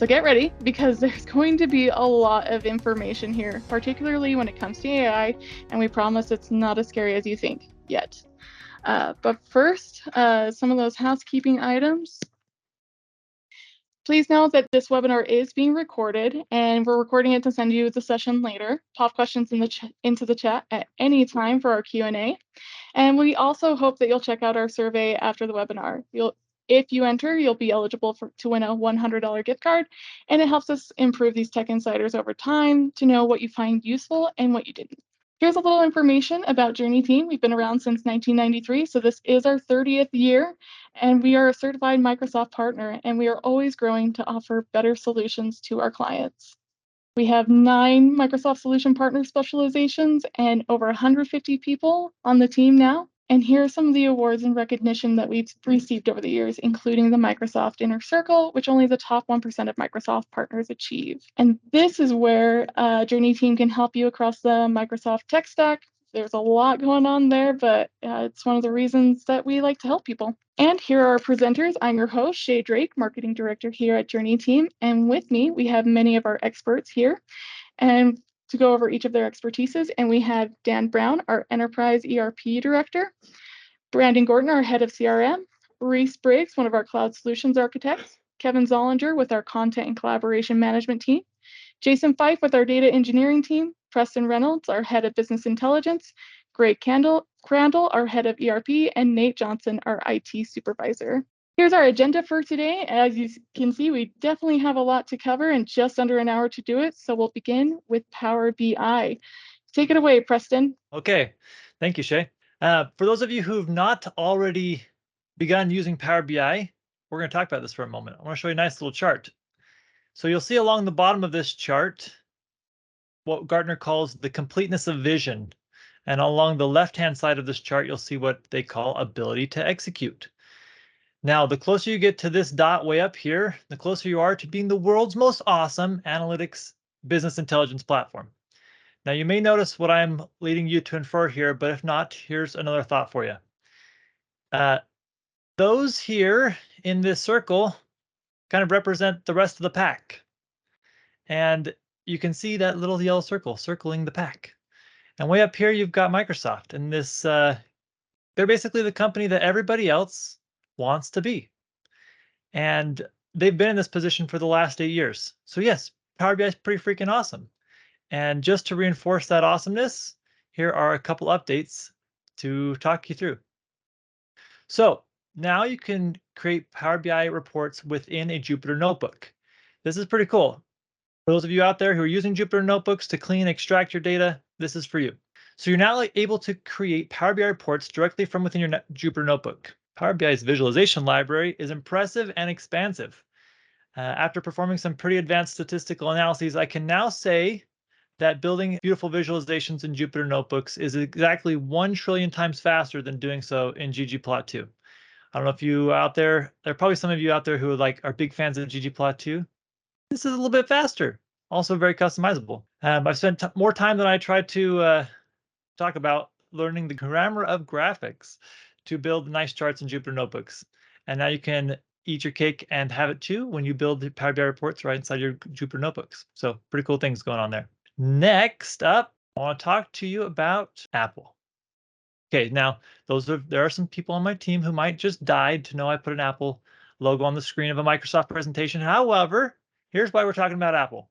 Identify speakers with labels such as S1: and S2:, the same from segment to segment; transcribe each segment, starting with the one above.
S1: So get ready because there's going to be a lot of information here, particularly when it comes to AI, and we promise it's not as scary as you think yet. But first, some of those housekeeping items. Please note that this webinar is being recorded, and we're recording it to send you the session later. Pop questions into the chat at any time for our Q&A. And we also hope that you'll check out our survey after the webinar. If you enter, you'll be eligible to win a $100 gift card, and it helps us improve these tech insiders over time to know what you find useful and what you didn't. Here's a little information about JourneyTEAM. We've been around since 1993, so this is our 30th year, and we are a certified Microsoft partner, and we are always growing to offer better solutions to our clients. We have 9 Microsoft Solution Partner specializations and over 150 people on the team now. And here are some of the awards and recognition that we've received over the years, including the Microsoft Inner Circle, which only the top 1% of Microsoft partners achieve. And this is where JourneyTEAM can help you across the Microsoft tech stack. There's a lot going on there, but it's one of the reasons that we like to help people. And here are our presenters. I'm your host, Shay Drake, Marketing Director here at JourneyTEAM. And with me, we have many of our experts here and to go over each of their expertises. And we have Dan Brown, our Enterprise ERP Director, Brandon Gordon, our Head of CRM, Reese Briggs, one of our Cloud Solutions Architects, Kevin Zollinger with our Content and Collaboration Management team, Jason Fife with our Data Engineering team, Preston Reynolds, our Head of Business Intelligence, Greg Crandall, our Head of ERP, and Nate Johnson, our IT Supervisor. Here's our agenda for today. As you can see, we definitely have a lot to cover and just under an hour to do it. So we'll begin with Power BI. Take it away, Preston.
S2: Okay, thank you, Shay. For those of you who've not already begun using Power BI, we're going to talk about this for a moment. I want to show you a nice little chart. So you'll see along the bottom of this chart what Gartner calls the completeness of vision. And along the left-hand side of this chart, you'll see what they call ability to execute. Now, the closer you get to this dot way up here, the closer you are to being the world's most awesome analytics business intelligence platform. Now, you may notice what I'm leading you to infer here, but if not, here's another thought for you. Those here in this circle kind of represent the rest of the pack. And you can see that little yellow circle circling the pack. And way up here, you've got Microsoft. And this, they're basically the company that everybody else wants to be. And they've been in this position for the last 8 years. So yes, Power BI is pretty freaking awesome. And just to reinforce that awesomeness, here are a couple updates to talk you through. So now you can create Power BI reports within a Jupyter notebook. This is pretty cool. For those of you out there who are using Jupyter notebooks to clean and extract your data, this is for you. So you're now able to create Power BI reports directly from within your Jupyter notebook. Power BI's visualization library is impressive and expansive. After performing some pretty advanced statistical analyses, I can now say that building beautiful visualizations in Jupyter notebooks is exactly 1 trillion times faster than doing so in ggplot2. I don't know if you out there are probably some of you out there who are big fans of ggplot2. This is a little bit faster, also very customizable. I've spent more time than I tried to talk about learning the grammar of graphics to build nice charts in Jupyter notebooks. And now you can eat your cake and have it too when you build the Power BI reports right inside your Jupyter notebooks. So pretty cool things going on there. Next up, I want to talk to you about Apple. Okay, now there are some people on my team who might just die to know I put an Apple logo on the screen of a Microsoft presentation. However, here's why we're talking about Apple.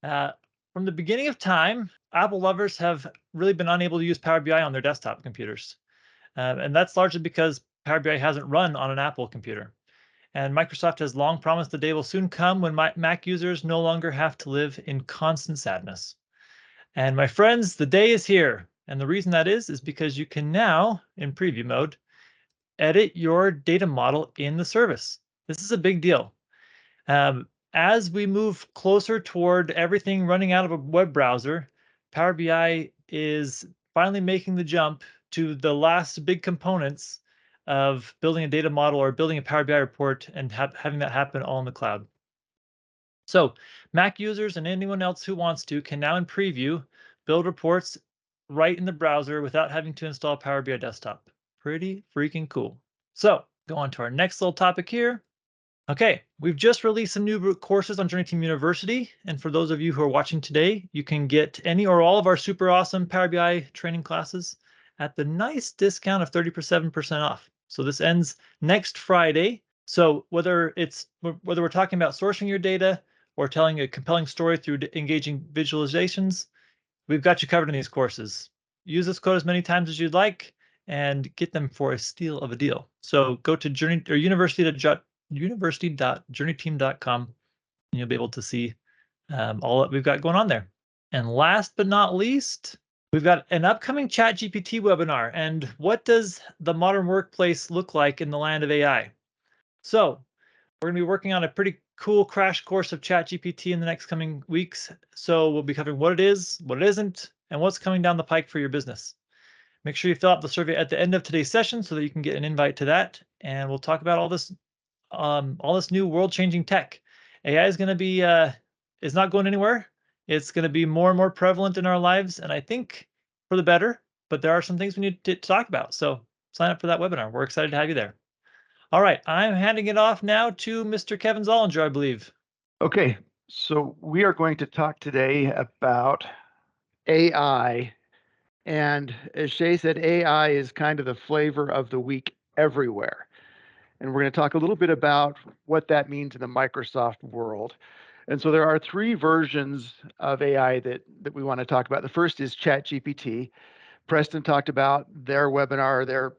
S2: From the beginning of time, Apple lovers have really been unable to use Power BI on their desktop computers. And that's largely because Power BI hasn't run on an Apple computer. And Microsoft has long promised the day will soon come when Mac users no longer have to live in constant sadness. And my friends, the day is here. And the reason that is because you can now, in preview mode, edit your data model in the service. This is a big deal. As we move closer toward everything running out of a web browser, Power BI is finally making the jump to the last big components of building a data model or building a Power BI report and having that happen all in the cloud. So Mac users and anyone else who wants to can now in preview build reports right in the browser without having to install Power BI Desktop. Pretty freaking cool. So go on to our next little topic here. Okay, we've just released some new courses on JourneyTEAM University, and for those of you who are watching today, you can get any or all of our super awesome Power BI training classes at the nice discount of 37% off. So this ends next Friday. So whether we're talking about sourcing your data or telling a compelling story through engaging visualizations, we've got you covered in these courses. Use this code as many times as you'd like and get them for a steal of a deal. So go to university.journeyteam.com and you'll be able to see all that we've got going on there. And last but not least, we've got an upcoming ChatGPT webinar. And what does the modern workplace look like in the land of AI? So we're going to be working on a pretty cool crash course of ChatGPT in the next coming weeks. So we'll be covering what it is, what it isn't, and what's coming down the pike for your business. Make sure you fill out the survey at the end of today's session so that you can get an invite to that. And we'll talk about all this new world-changing tech. AI is going to be is not going anywhere. It's going to be more and more prevalent in our lives, and I think for the better. But there are some things we need to talk about. So sign up for that webinar. We're excited to have you there. All right, I'm handing it off now to Mr. Kevin Zollinger, I believe.
S3: Okay, so we are going to talk today about AI. And as Shay said, AI is kind of the flavor of the week everywhere. And we're going to talk a little bit about what that means in the Microsoft world. And so there are three versions of AI that we want to talk about. The first is ChatGPT. Preston talked about their webinar, their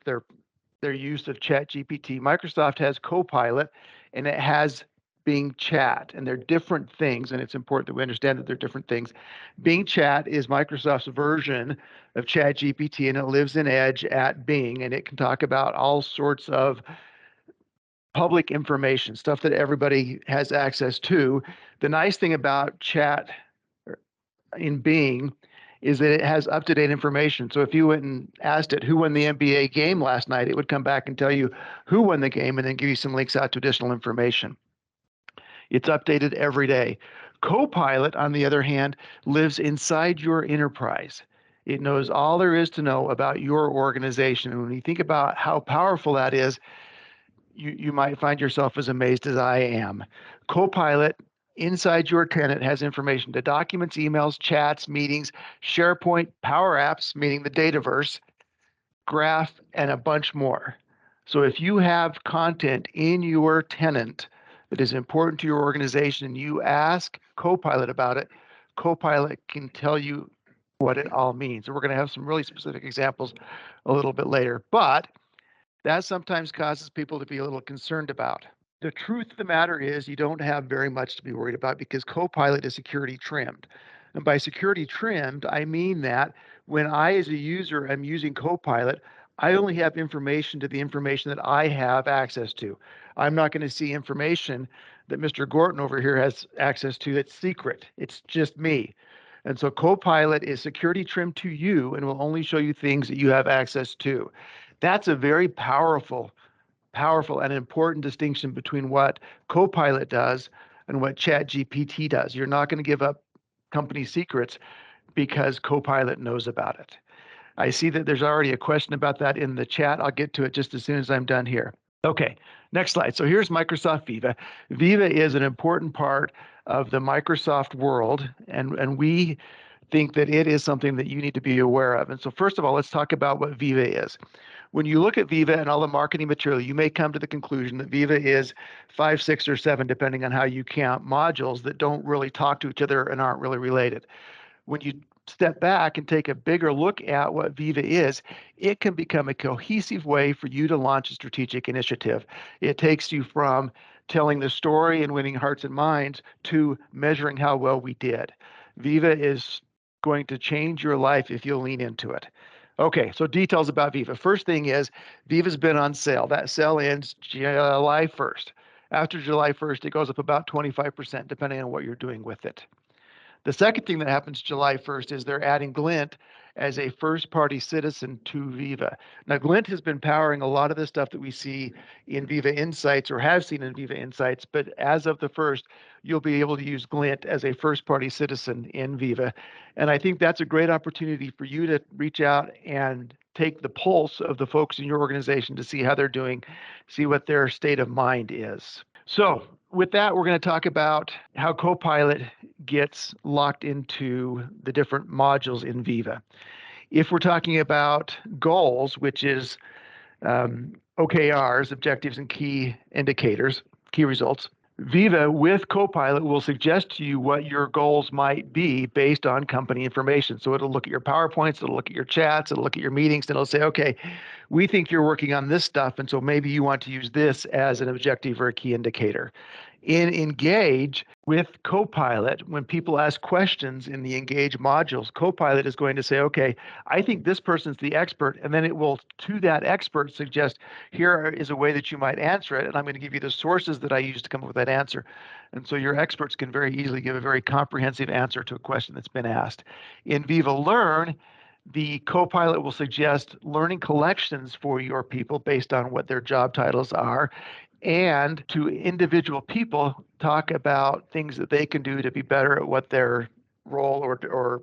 S3: use of ChatGPT. Microsoft has Copilot, and it has Bing Chat, and they're different things, and it's important that we understand that they're different things. Bing Chat is Microsoft's version of ChatGPT, and it lives in Edge at Bing, and it can talk about all sorts of public information, stuff that everybody has access to. The nice thing about Chat in Bing is that it has up-to-date information. So if you went and asked it who won the NBA game last night, it would come back and tell you who won the game and then give you some links out to additional information. It's updated every day. Copilot, on the other hand, lives inside your enterprise. It knows all there is to know about your organization. And when you think about how powerful that is, you might find yourself as amazed as I am. Copilot inside your tenant has information to documents, emails, chats, meetings, SharePoint, Power Apps, meaning the Dataverse, Graph, and a bunch more. So if you have content in your tenant that is important to your organization and you ask Copilot about it, Copilot can tell you what it all means. And we're going to have some really specific examples a little bit later. But that sometimes causes people to be a little concerned about. The truth of the matter is you don't have very much to be worried about because Copilot is security trimmed. And by security trimmed, I mean that when I, as a user, am using Copilot, I only have information to the information that I have access to. I'm not going to see information that Mr. Gorton over here has access to that's secret. It's just me. And so Copilot is security trimmed to you and will only show you things that you have access to. That's a very powerful and important distinction between what Copilot does and what ChatGPT does. You're not going to give up company secrets because Copilot knows about it. I see that there's already a question about that in the chat. I'll get to it just as soon as I'm done here. Okay, next slide. So here's Microsoft Viva. Viva is an important part of the Microsoft world, and we think that it is something that you need to be aware of. And so first of all, let's talk about what Viva is. When you look at Viva and all the marketing material, you may come to the conclusion that Viva is 5, 6, or 7, depending on how you count, modules that don't really talk to each other and aren't really related. When you step back and take a bigger look at what Viva is, it can become a cohesive way for you to launch a strategic initiative. It takes you from telling the story and winning hearts and minds to measuring how well we did. Viva is going to change your life if you'll lean into it. Okay, so details about Viva. First thing is Viva's been on sale. That sale ends July 1st. After July 1st, it goes up about 25%, depending on what you're doing with it. The second thing that happens July 1st is they're adding Glint as a first-party citizen to Viva. Now, Glint has been powering a lot of the stuff that we see in Viva Insights or have seen in Viva Insights, but as of the 1st, you'll be able to use Glint as a first-party citizen in Viva. And I think that's a great opportunity for you to reach out and take the pulse of the folks in your organization to see how they're doing, see what their state of mind is. So with that, we're going to talk about how Copilot gets locked into the different modules in Viva. If we're talking about goals, which is OKRs, objectives and key indicators, key results, Viva with Copilot will suggest to you what your goals might be based on company information. So it'll look at your PowerPoints, it'll look at your chats, it'll look at your meetings, and it'll say, okay, we think you're working on this stuff, and so maybe you want to use this as an objective or a key indicator. In Engage with Copilot, when people ask questions in the Engage modules, Copilot is going to say, okay, I think this person's the expert, and then it will, to that expert, suggest here is a way that you might answer it, and I'm going to give you the sources that I used to come up with that answer. And so your experts can very easily give a very comprehensive answer to a question that's been asked. In Viva Learn, the Copilot will suggest learning collections for your people based on what their job titles are, and to individual people talk about things that they can do to be better at what their role or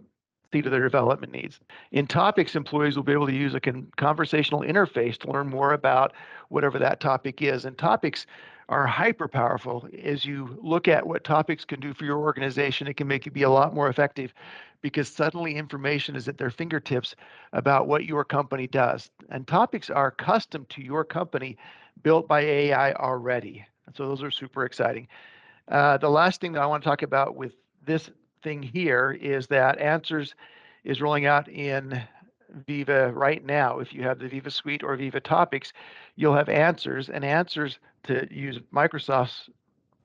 S3: see to their development needs. In Topics, employees will be able to use a conversational interface to learn more about whatever that topic is. And topics are hyper powerful. As you look at what topics can do for your organization, it can make you be a lot more effective because suddenly information is at their fingertips about what your company does. And topics are custom to your company, built by AI already. And so those are super exciting. The last thing that I want to talk about with this thing here is that Answers is rolling out in Viva right now. If you have the Viva Suite or Viva Topics, you'll have Answers, and Answers, to use Microsoft's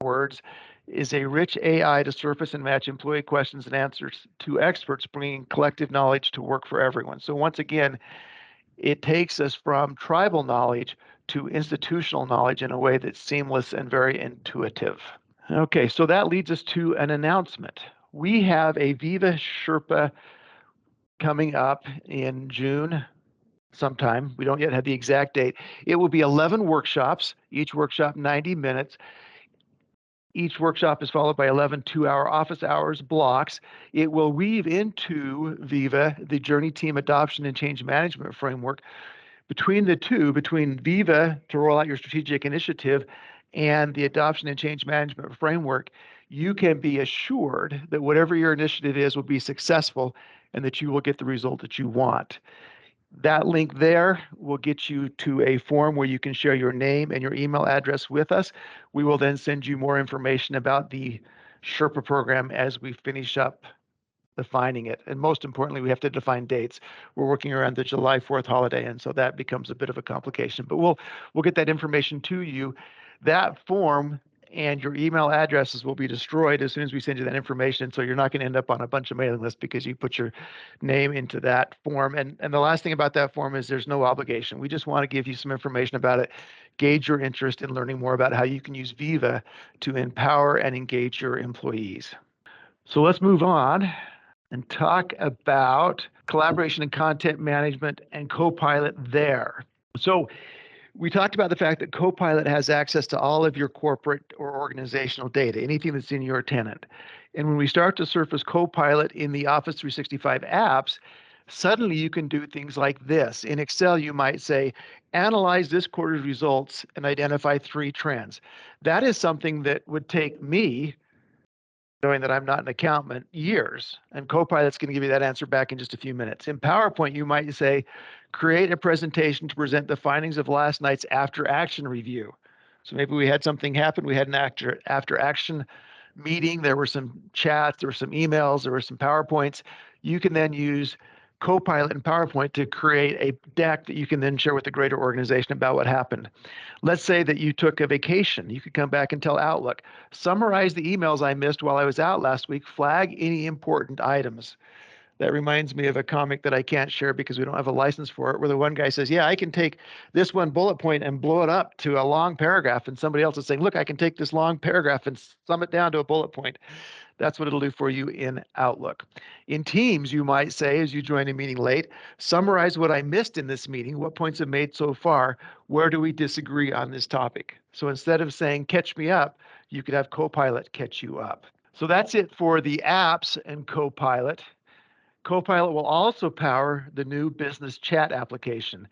S3: words, is a rich AI to surface and match employee questions and answers to experts, bringing collective knowledge to work for everyone. So once again, it takes us from tribal knowledge to institutional knowledge in a way that's seamless and very intuitive. Okay, so that leads us to an announcement. We have a Viva Sherpa coming up in June sometime. We don't yet have the exact date. It will be 11 workshops, each workshop 90 minutes. Each workshop is followed by 11 two-hour office hours blocks. It will weave into Viva the JourneyTEAM adoption and change management framework. Between the two, between Viva to roll out your strategic initiative and the adoption and change management framework, you can be assured that whatever your initiative is will be successful and that you will get the result that you want. That link there will get you to a form where you can share your name and your email address with us. We will then send you more information about the Sherpa program as we finish up defining it. And most importantly, we have to define dates. We're working around the July 4th holiday, and so that becomes a bit of a complication. But we'll get that information to you. That form and your email addresses will be destroyed as soon as we send you that information. So you're not going to end up on a bunch of mailing lists because you put your name into that form. And the last thing about that form is there's no obligation. We just want to give you some information about it, gauge your interest in learning more about how you can use Viva to empower and engage your employees. So let's move on and talk about collaboration and content management and Copilot there. So we talked about the fact that Copilot has access to all of your corporate or organizational data, anything that's in your tenant. And when we start to surface Copilot in the Office 365 apps, suddenly you can do things like this. In Excel, you might say, analyze this quarter's results and identify 3 trends. That is something that would take me, knowing that I'm not an accountant, years. And Copilot's going to give you that answer back in just a few minutes. In PowerPoint, you might say, create a presentation to present the findings of last night's after action review. So maybe we had something happen. We had an after action meeting. There were some chats, there were some emails, there were some PowerPoints. You can then use Copilot and PowerPoint to create a deck that you can then share with the greater organization about what happened. Let's say that you took a vacation. You could come back and tell Outlook, summarize the emails I missed while I was out last week, flag any important items. That reminds me of a comic that I can't share because we don't have a license for it, where the one guy says, yeah, I can take this one bullet point and blow it up to a long paragraph. And somebody else is saying, look, I can take this long paragraph and sum it down to a bullet point. That's what it'll do for you in Outlook. In Teams, you might say, as you join a meeting late, summarize what I missed in this meeting, what points I've made so far, where do we disagree on this topic? So instead of saying, catch me up, you could have Copilot catch you up. So that's it for the apps and Copilot. Copilot will also power the new business chat application.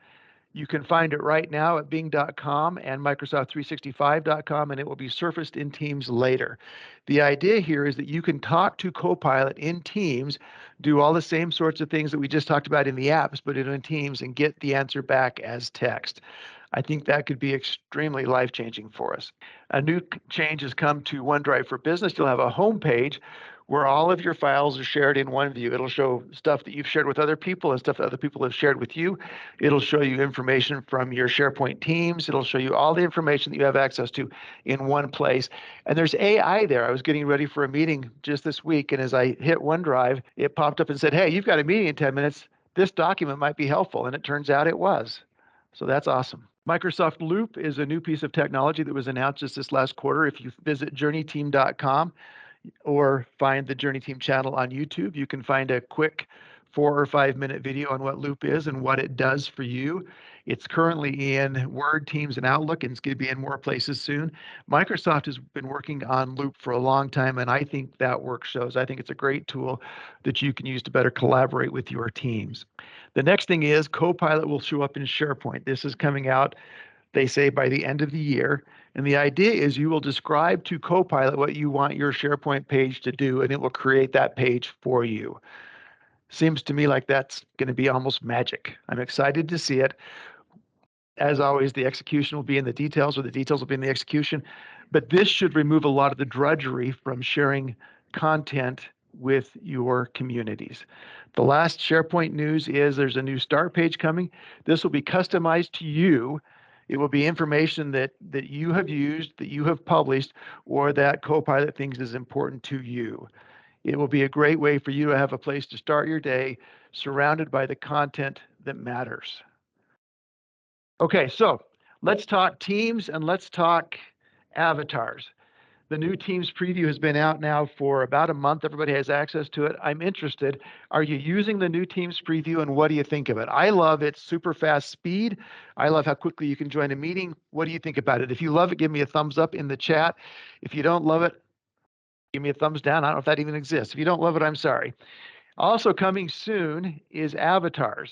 S3: You can find it right now at bing.com and Microsoft365.com, and it will be surfaced in Teams later. The idea here is that you can talk to Copilot in Teams, do all the same sorts of things that we just talked about in the apps, but in Teams, and get the answer back as text. I think that could be extremely life-changing for us. A new change has come to OneDrive for Business. You'll have a home page where all of your files are shared in one view. It'll show stuff that you've shared with other people and stuff that other people have shared with you. It'll show you information from your SharePoint teams. It'll show you all the information that you have access to in one place. And there's AI there. I was getting ready for a meeting just this week, and as I hit OneDrive, it popped up and said, hey, you've got a meeting in 10 minutes. This document might be helpful. And it turns out it was. So that's awesome. Microsoft Loop is a new piece of technology that was announced just this last quarter. If you visit JourneyTEAM.com, or find the JourneyTEAM channel on YouTube, you can find a quick 4 or 5 minute video on what Loop is and what it does for you. It's currently in Word, Teams, and Outlook, and it's going to be in more places soon. Microsoft has been working on Loop for a long time, and I think that work shows. I think it's a great tool that you can use to better collaborate with your teams. The next thing is Copilot will show up in SharePoint. This is coming out, they say, by the end of the year. And the idea is you will describe to Copilot what you want your SharePoint page to do, and it will create that page for you. Seems to me like that's going to be almost magic. I'm excited to see it. As always, the execution will be in the details, or the details will be in the execution. But this should remove a lot of the drudgery from sharing content with your communities. The last SharePoint news is there's a new start page coming. This will be customized to you. It will be information that you have used, that you have published, or that Copilot thinks is important to you. It will be a great way for you to have a place to start your day surrounded by the content that matters. Okay, so let's talk teams and let's talk avatars. The new Teams preview has been out now for about a month. Everybody has access to it. I'm interested. Are you using the new Teams preview, and what do you think of it? I love its super fast speed. I love how quickly you can join a meeting. What do you think about it? If you love it, give me a thumbs up in the chat. If you don't love it, give me a thumbs down. I don't know if that even exists. If you don't love it, I'm sorry. Also coming soon is avatars.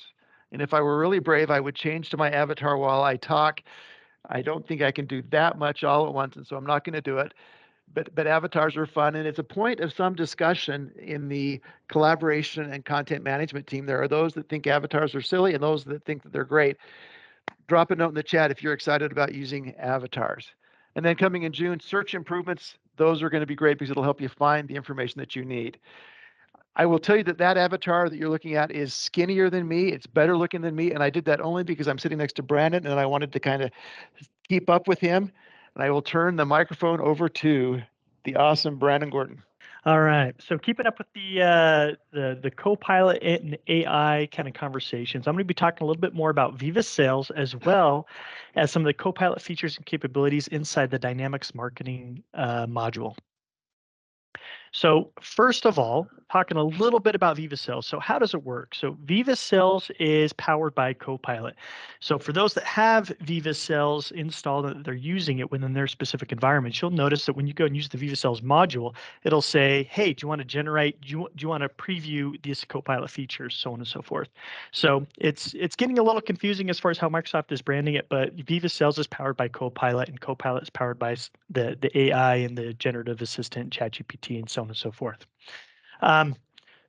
S3: And if I were really brave, I would change to my avatar while I talk. I don't think I can do that much all at once, and so I'm not going to do it. But avatars are fun, and it's a point of some discussion in the collaboration and content management team. There are those that think avatars are silly and those that think that they're great. Drop a note in the chat if you're excited about using avatars. And then coming in June, search improvements. Those are going to be great because it'll help you find the information that you need. I will tell you that that avatar that you're looking at is skinnier than me. It's better looking than me. And I did that only because I'm sitting next to Brandon and I wanted to kind of keep up with him. And I will turn the microphone over to the awesome Brandon Gordon.
S4: All right. So keeping up with the Copilot and AI kind of conversations, I'm going to be talking a little bit more about Viva Sales as well as some of the Copilot features and capabilities inside the Dynamics Marketing module. So first of all, talking a little bit about Viva Sales. So how does it work? So Viva Sales is powered by Copilot. So for those that have Viva Sales installed and they're using it within their specific environments, you'll notice that when you go and use the Viva Sales module, it'll say, hey, do you want to generate, do you want to preview these Copilot features, so on and so forth. So it's getting a little confusing as far as how Microsoft is branding it, but Viva Sales is powered by Copilot, and Copilot is powered by the AI and the generative assistant, ChatGPT, and so on and so forth.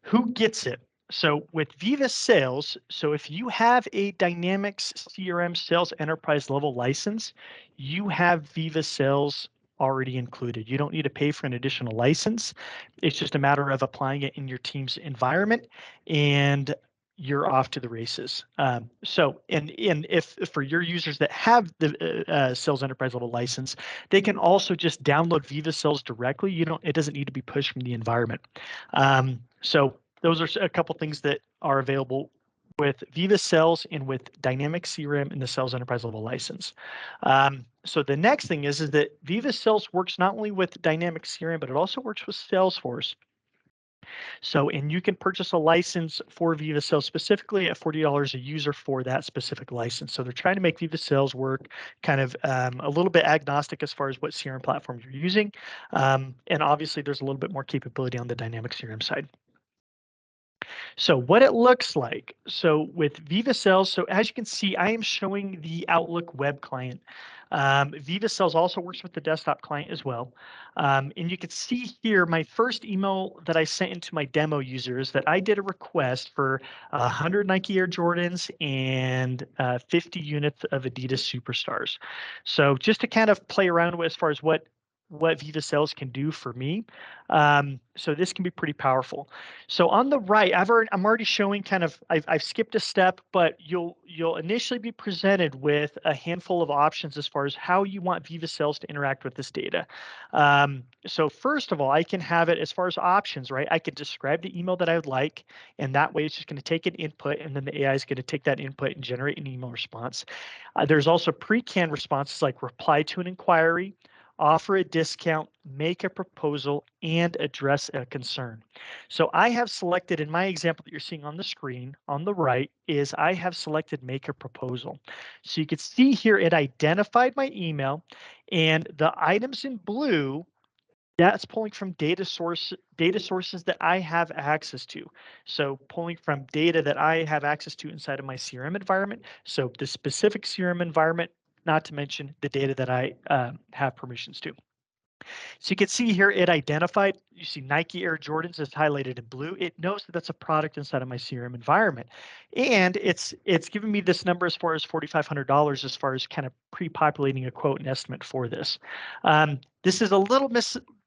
S4: Who gets it? So with Viva Sales, so if you have a Dynamics CRM Sales Enterprise level license, you have Viva Sales already included. You don't need to pay for an additional license. It's just a matter of applying it in your team's environment, and you're off to the races. So if for your users that have the Sales Enterprise level license, they can also just download Viva Sales directly. It doesn't need to be pushed from the environment. So those are a couple things that are available with Viva Sales and with Dynamics CRM and the Sales Enterprise level license. So the next thing is that Viva Sales works not only with Dynamics CRM, but it also works with Salesforce. So, and you can purchase a license for Viva Sales specifically at $40 a user for that specific license. So they're trying to make Viva Sales work kind of a little bit agnostic as far as what CRM platform you're using. And obviously there's a little bit more capability on the Dynamics CRM side. So what it looks like, so with Viva Sales, so as you can see, I am showing the Outlook web client. Viva Sales also works with the desktop client as well. And you can see here, my first email that I sent into my demo users that I did a request for 100 Nike Air Jordans and 50 units of Adidas Superstars. So just to kind of play around with as far as what Viva Sales can do for me. So this can be pretty powerful. So on the right, I'm already showing kind of, I've skipped a step, but you'll initially be presented with a handful of options as far as how you want Viva Sales to interact with this data. So first of all, I can have it as far as options, right? I could describe the email that I would like, and that way it's just going to take an input, and then the AI is going to take that input and generate an email response. There's also pre-canned responses like reply to an inquiry, offer a discount, make a proposal, and address a concern. So I have selected, in my example that you're seeing on the screen on the right, is I have selected make a proposal. So you can see here it identified my email, and the items in blue, that's pulling from data sources that I have access to. So pulling from data that I have access to inside of my CRM environment. So the specific CRM environment, not to mention the data that I have permissions to. So you can see here it identified, you see Nike Air Jordans is highlighted in blue. It knows that that's a product inside of my CRM environment. And it's giving me this number as far as $4,500 as far as kind of pre-populating a quote and estimate for this. This is a little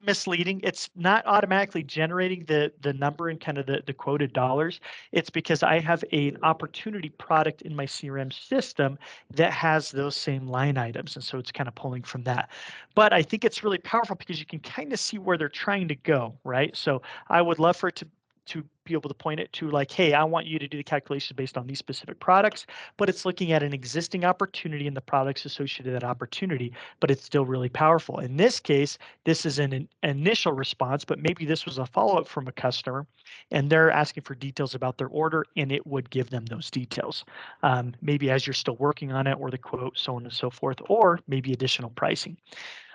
S4: misleading. It's not automatically generating the number and kind of the quoted dollars. It's because I have an opportunity product in my CRM system that has those same line items. And so it's kind of pulling from that. But I think it's really powerful because you can kind of see where they're trying to go, right? So I would love for it to be able to point it to like, hey, I want you to do the calculations based on these specific products, but it's looking at an existing opportunity and the products associated with that opportunity, but it's still really powerful. In this case, this is an initial response, but maybe this was a follow-up from a customer and they're asking for details about their order and it would give them those details. Maybe as you're still working on it or the quote, so on and so forth, or maybe additional pricing.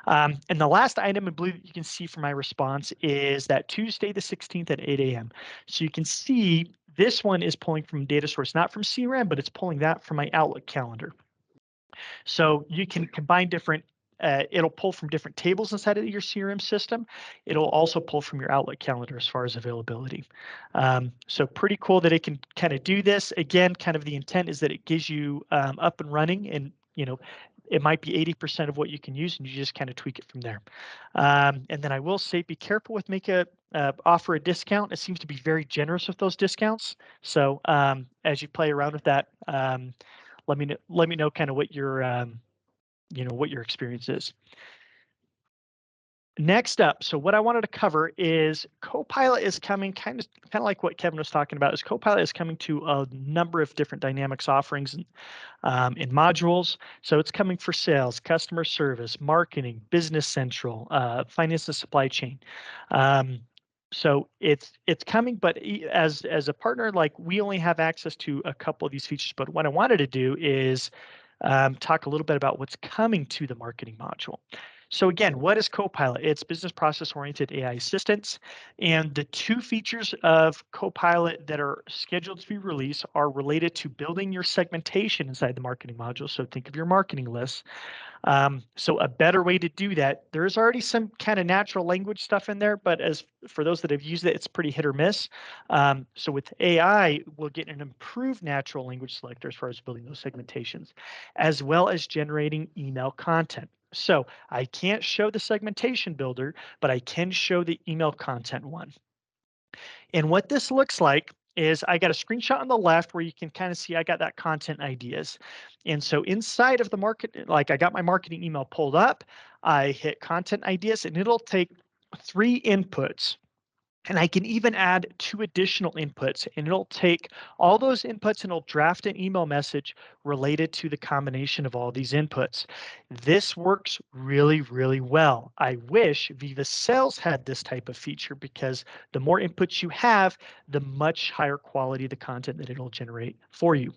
S4: And the last item in blue that you can see for my response is that Tuesday the 16th at 8 a.m. So you can see this one is pulling from data source, not from CRM, but it's pulling that from my Outlook calendar. So you can combine different, it'll pull from different tables inside of your CRM system. It'll also pull from your Outlook calendar as far as availability. So pretty cool that it can kind of do this. Again, kind of the intent is that it gives you up and running and, it might be 80% of what you can use and you just kind of tweak it from there. And then I will say, be careful with offer a discount. It seems to be very generous with those discounts. So as you play around with that, let me know kind of what your what your experience is. Next up, so what I wanted to cover is Copilot is coming kind of like what Kevin was talking about. Is Copilot is coming to a number of different Dynamics offerings and in modules. So it's coming for sales, customer service, marketing, business central, finance and supply chain. So it's coming, but as a partner, like we only have access to a couple of these features. But what I wanted to do is talk a little bit about what's coming to the marketing module. So again, what is Copilot? It's business process oriented AI assistance. And the two features of Copilot that are scheduled to be released are related to building your segmentation inside the marketing module. So think of your marketing lists. So a better way to do that, there's already some kind of natural language stuff in there, but as for those that have used it, it's pretty hit or miss. So with AI, we'll get an improved natural language selector as far as building those segmentations, as well as generating email content. So I can't show the segmentation builder, but I can show the email content one. And what this looks like is I got a screenshot on the left where you can kind of see I got that content ideas. And so inside of the market, like I got my marketing email pulled up, I hit content ideas and it'll take 3 inputs. And I can even add 2 additional inputs and it'll take all those inputs and it'll draft an email message related to the combination of all these inputs. This works really, really well. I wish Viva Sales had this type of feature because the more inputs you have, the much higher quality the content that it'll generate for you.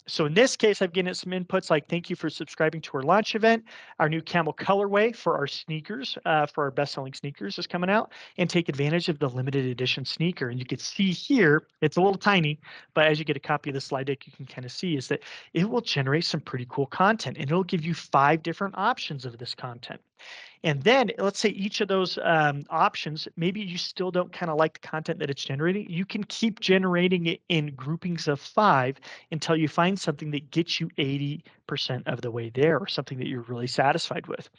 S4: So in this case, I've given it some inputs like, thank you for subscribing to our launch event. Our new camel colorway for our sneakers, for our best-selling sneakers is coming out, and take advantage of the limited edition sneaker. And you can see here, it's a little tiny, but as you get a copy of the slide deck, you can kind of see is that it will generate some pretty cool content, and it'll give you 5 different options of this content. And then let's say each of those options, maybe you still don't kind of like the content that it's generating. You can keep generating it in groupings of 5 until you find something that gets you 80% of the way there, or something that you're really satisfied with.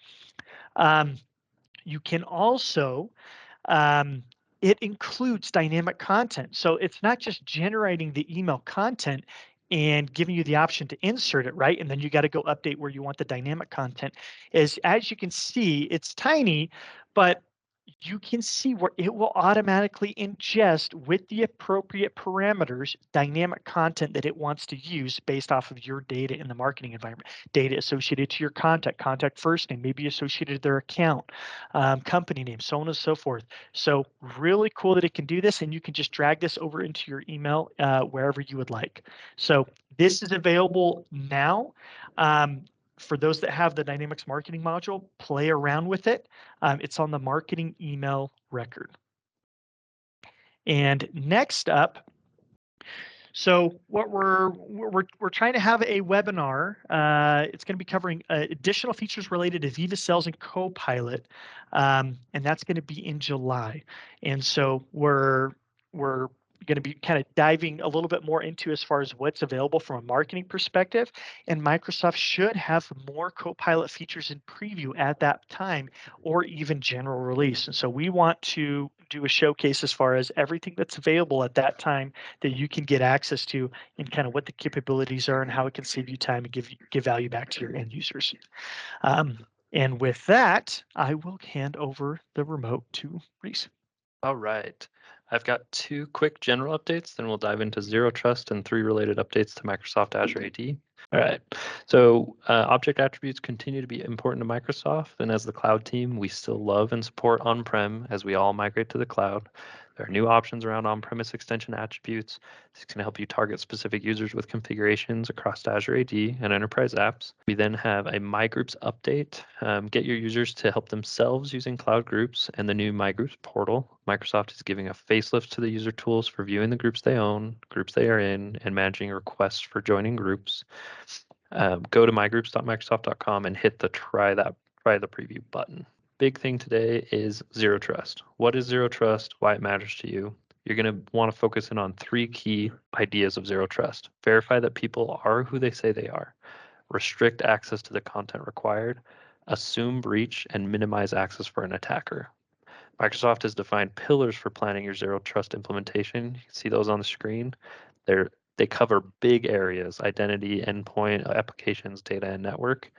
S4: You can also, it includes dynamic content. So it's not just generating the email content and giving you the option to insert it, right? And then you got to go update where you want the dynamic content. As you can see, it's tiny, but you can see where it will automatically ingest with the appropriate parameters dynamic content that it wants to use based off of your data in the marketing environment. Data associated to your contact first name, maybe associated to their account, company name, so on and so forth. So really cool that it can do this, and you can just drag this over into your email wherever you would like. So this is available now. For those that have the Dynamics marketing module, play around with it. It's on the marketing email record. And next up, so what we're trying to have a webinar. It's going to be covering additional features related to Viva Sales and Copilot, and that's going to be in July. And so we're going to be kind of diving a little bit more into as far as what's available from a marketing perspective. And Microsoft should have more Copilot features in preview at that time, or even general release. And so we want to do a showcase as far as everything that's available at that time that you can get access to, and kind of what the capabilities are and how it can save you time and give value back to your end users. And with that, I will hand over the remote to Reese.
S5: All right. I've got 2 quick general updates, then we'll dive into Zero Trust and 3 related updates to Microsoft Azure AD. All right. So object attributes continue to be important to Microsoft, and as the cloud team, we still love and support on-prem as we all migrate to the cloud. There are new options around on-premise extension attributes. This can help you target specific users with configurations across Azure AD and enterprise apps. We then have a My Groups update. Get your users to help themselves using cloud groups and the new My Groups portal. Microsoft is giving a facelift to the user tools for viewing the groups they own, groups they are in, and managing requests for joining groups. Go to mygroups.microsoft.com and hit the try the preview button. Big thing today is Zero Trust. What is Zero Trust? Why it matters to you? You're going to want to focus in on 3 key ideas of Zero Trust. Verify that people are who they say they are. Restrict access to the content required. Assume breach and minimize access for an attacker. Microsoft has defined pillars for planning your Zero Trust implementation. You can see those on the screen. They cover big areas: identity, endpoint, applications, data, and network.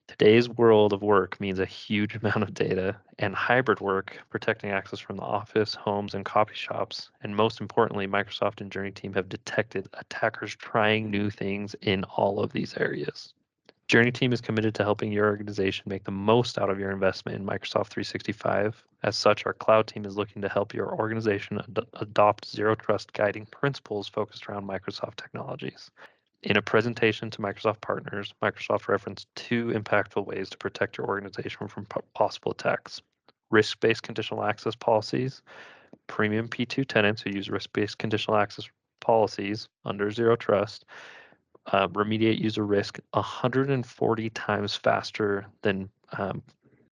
S5: Today's world of work means a huge amount of data, and hybrid work, protecting access from the office, homes, and coffee shops. And most importantly, Microsoft and JourneyTEAM have detected attackers trying new things in all of these areas. JourneyTEAM is committed to helping your organization make the most out of your investment in Microsoft 365. As such, our cloud team is looking to help your organization adopt Zero Trust guiding principles focused around Microsoft technologies. In a presentation to Microsoft partners, Microsoft referenced 2 impactful ways to protect your organization from possible attacks: risk-based conditional access policies. Premium P2 tenants who use risk-based conditional access policies under Zero Trust remediate user risk 140 times faster than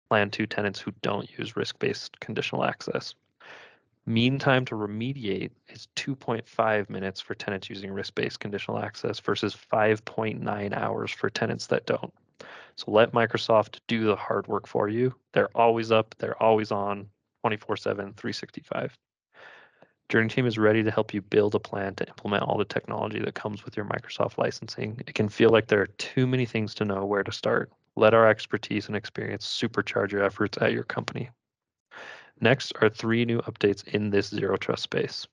S5: Plan 2 tenants who don't use risk-based conditional access. Mean time to remediate is 2.5 minutes for tenants using risk-based conditional access versus 5.9 hours for tenants that don't. So let Microsoft do the hard work for you. They're always up, they're always on, 24/7, 365. JourneyTEAM is ready to help you build a plan to implement all the technology that comes with your Microsoft licensing. It can feel like there are too many things to know where to start. Let our expertise and experience supercharge your efforts at your company. Next are 3 new updates in this Zero Trust space.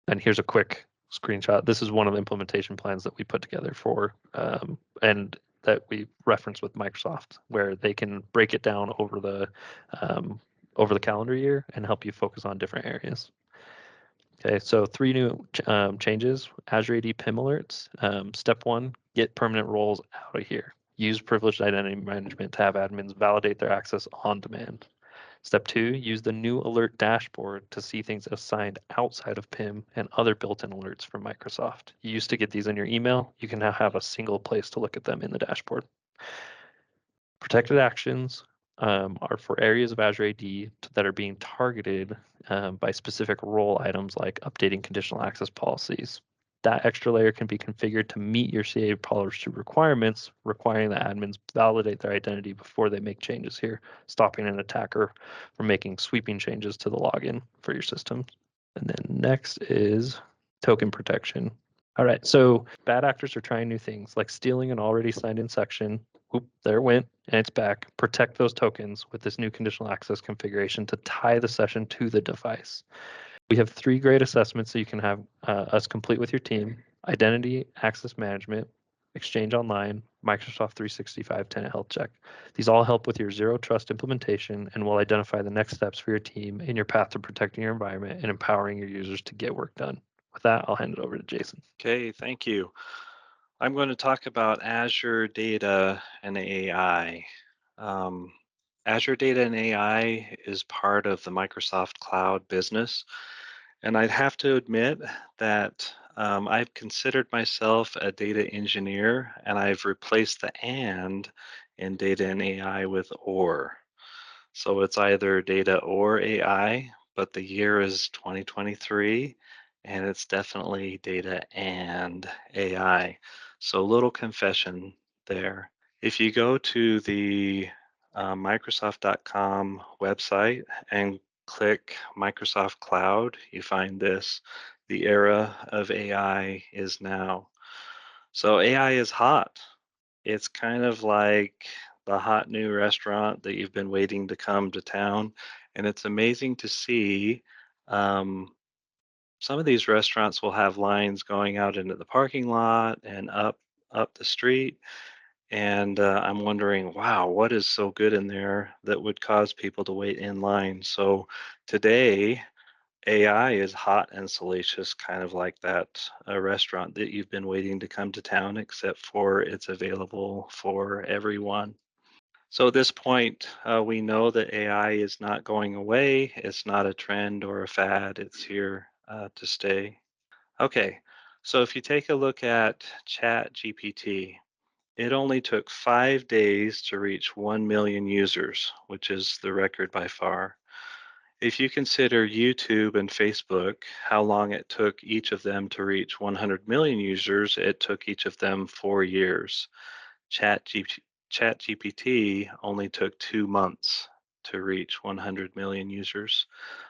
S5: And here's a quick screenshot. This is one of the implementation plans that we put together for, and that we reference with Microsoft, where they can break it down over the calendar year and help you focus on different areas. Okay, so 3 new changes. Azure AD PIM alerts. Step 1, get permanent roles out of here. Use privileged identity management to have admins validate their access on demand. Step 2, use the new alert dashboard to see things assigned outside of PIM and other built-in alerts from Microsoft. You used to get these in your email. You can now have a single place to look at them in the dashboard. Protected actions are for areas of Azure AD that are being targeted by specific role items like updating conditional access policies. That extra layer can be configured to meet your CA policy requirements, requiring that admins validate their identity before they make changes here, stopping an attacker from making sweeping changes to the login for your systems. And then next is token protection. All right, so bad actors are trying new things like stealing an already signed in section. Oop, there it went, and it's back. Protect those tokens with this new conditional access configuration to tie the session to the device. We have 3 great assessments that you can have us complete with your team: identity, access management, Exchange Online, Microsoft 365 tenant health check. These all help with your zero trust implementation and will identify the next steps for your team in your path to protecting your environment and empowering your users to get work done. With that, I'll hand it over to Jason.
S6: Okay, thank you. I'm going to talk about Azure Data and AI. Azure Data and AI is part of the Microsoft Cloud business. And I'd have to admit that I've considered myself a data engineer, and I've replaced the and in data and AI with or. So it's either data or AI, but the year is 2023, and it's definitely data and AI. So a little confession there. If you go to the Microsoft.com website and click Microsoft Cloud, you find this: the era of AI is now. So AI is hot. It's kind of like the hot new restaurant that you've been waiting to come to town. And it's amazing to see some of these restaurants will have lines going out into the parking lot and up the street. And I'm wondering, wow, what is so good in there that would cause people to wait in line? So today, AI is hot and salacious, kind of like that restaurant that you've been waiting to come to town, except for it's available for everyone. So at this point, we know that AI is not going away. It's not a trend or a fad. It's here to stay. Okay, so if you take a look at ChatGPT, it only took 5 days to reach 1 million users, which is the record by far. If you consider YouTube and Facebook, how long it took each of them to reach 100 million users, it took each of them 4 years. ChatGPT only took 2 months to reach 100 million users.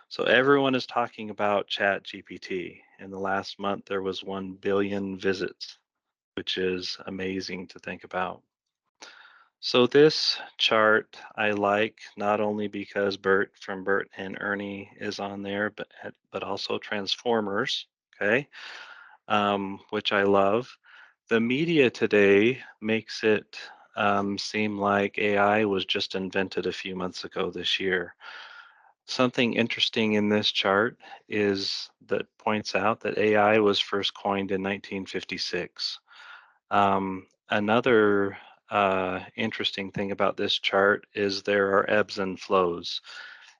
S6: So everyone is talking about ChatGPT. In the last month, there was 1 billion visits, which is amazing to think about. So this chart I like not only because Bert from Bert and Ernie is on there, but also Transformers, okay, which I love. The media today makes it seem like AI was just invented a few months ago this year. Something interesting in this chart is that points out that AI was first coined in 1956. Another interesting thing about this chart is there are ebbs and flows.